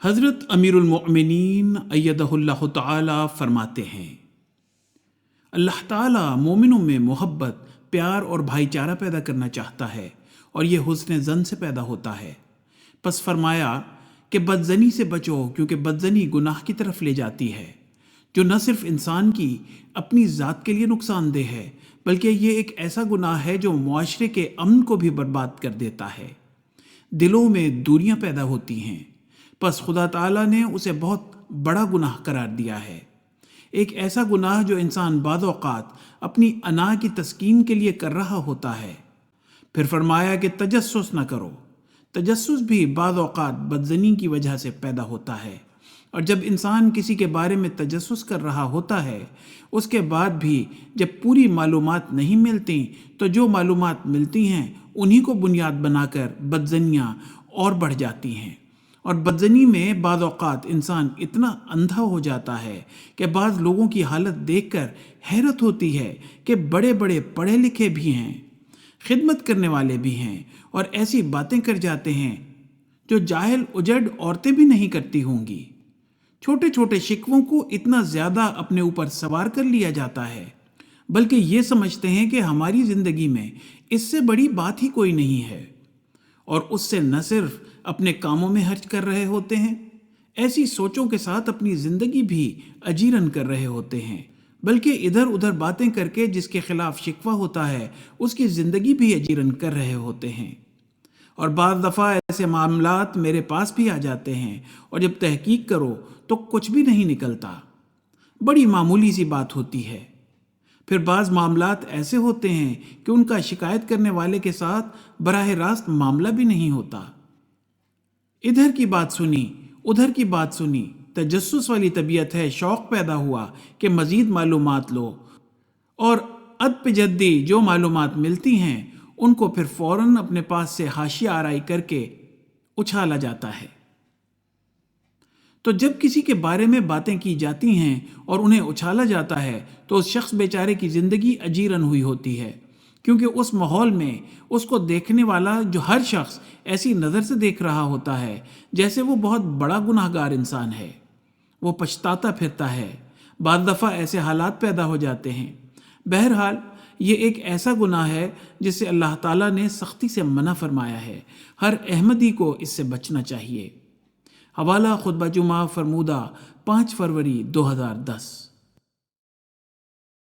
حضرت امیر المؤمنین ایدہ اللہ تعالی فرماتے ہیں، اللہ تعالی مومنوں میں محبت، پیار اور بھائی چارہ پیدا کرنا چاہتا ہے، اور یہ حسن ظن سے پیدا ہوتا ہے۔ پس فرمایا کہ بدزنی سے بچو، کیونکہ بدزنی گناہ کی طرف لے جاتی ہے، جو نہ صرف انسان کی اپنی ذات کے لیے نقصان دہ ہے، بلکہ یہ ایک ایسا گناہ ہے جو معاشرے کے امن کو بھی برباد کر دیتا ہے۔ دلوں میں دوریاں پیدا ہوتی ہیں، پس خدا تعالیٰ نے اسے بہت بڑا گناہ قرار دیا ہے، ایک ایسا گناہ جو انسان بعض اوقات اپنی انا کی تسکین کے لیے کر رہا ہوتا ہے۔ پھر فرمایا کہ تجسس نہ کرو۔ تجسس بھی بعض اوقات بدزنی کی وجہ سے پیدا ہوتا ہے، اور جب انسان کسی کے بارے میں تجسس کر رہا ہوتا ہے، اس کے بعد بھی جب پوری معلومات نہیں ملتی تو جو معلومات ملتی ہیں انہی کو بنیاد بنا کر بدزنیاں اور بڑھ جاتی ہیں، اور بدزنی میں بعض اوقات انسان اتنا اندھا ہو جاتا ہے کہ بعض لوگوں کی حالت دیکھ کر حیرت ہوتی ہے کہ بڑے بڑے پڑھے لکھے بھی ہیں، خدمت کرنے والے بھی ہیں، اور ایسی باتیں کر جاتے ہیں جو جاہل اجڑ عورتیں بھی نہیں کرتی ہوں گی۔ چھوٹے چھوٹے شکووں کو اتنا زیادہ اپنے اوپر سوار کر لیا جاتا ہے، بلکہ یہ سمجھتے ہیں کہ ہماری زندگی میں اس سے بڑی بات ہی کوئی نہیں ہے، اور اس سے نہ صرف اپنے کاموں میں خرچ کر رہے ہوتے ہیں، ایسی سوچوں کے ساتھ اپنی زندگی بھی اجیرن کر رہے ہوتے ہیں، بلکہ ادھر ادھر باتیں کر کے جس کے خلاف شکوہ ہوتا ہے اس کی زندگی بھی اجیرن کر رہے ہوتے ہیں۔ اور بعض دفعہ ایسے معاملات میرے پاس بھی آ جاتے ہیں، اور جب تحقیق کرو تو کچھ بھی نہیں نکلتا، بڑی معمولی سی بات ہوتی ہے۔ پھر بعض معاملات ایسے ہوتے ہیں کہ ان کا شکایت کرنے والے کے ساتھ براہ راست معاملہ بھی نہیں ہوتا۔ ادھر کی بات سنی، ادھر کی بات سنی، تجسس والی طبیعت ہے، شوق پیدا ہوا کہ مزید معلومات لو، اور ادب جدی جو معلومات ملتی ہیں ان کو پھر فوراً اپنے پاس سے حاشیہ آرائی کر کے اچھالا جاتا ہے۔ تو جب کسی کے بارے میں باتیں کی جاتی ہیں اور انہیں اچھالا جاتا ہے تو اس شخص بیچارے کی زندگی اجیرن ہوئی ہوتی ہے، کیونکہ اس ماحول میں اس کو دیکھنے والا جو ہر شخص ایسی نظر سے دیکھ رہا ہوتا ہے جیسے وہ بہت بڑا گناہ گار انسان ہے، وہ پچھتاتا پھرتا ہے۔ بعض دفعہ ایسے حالات پیدا ہو جاتے ہیں۔ بہرحال یہ ایک ایسا گناہ ہے جس سے اللہ تعالیٰ نے سختی سے منع فرمایا ہے، ہر احمدی کو اس سے بچنا چاہیے۔ حوالہ خطبہ جمعہ فرمودہ 5 فروری 2010۔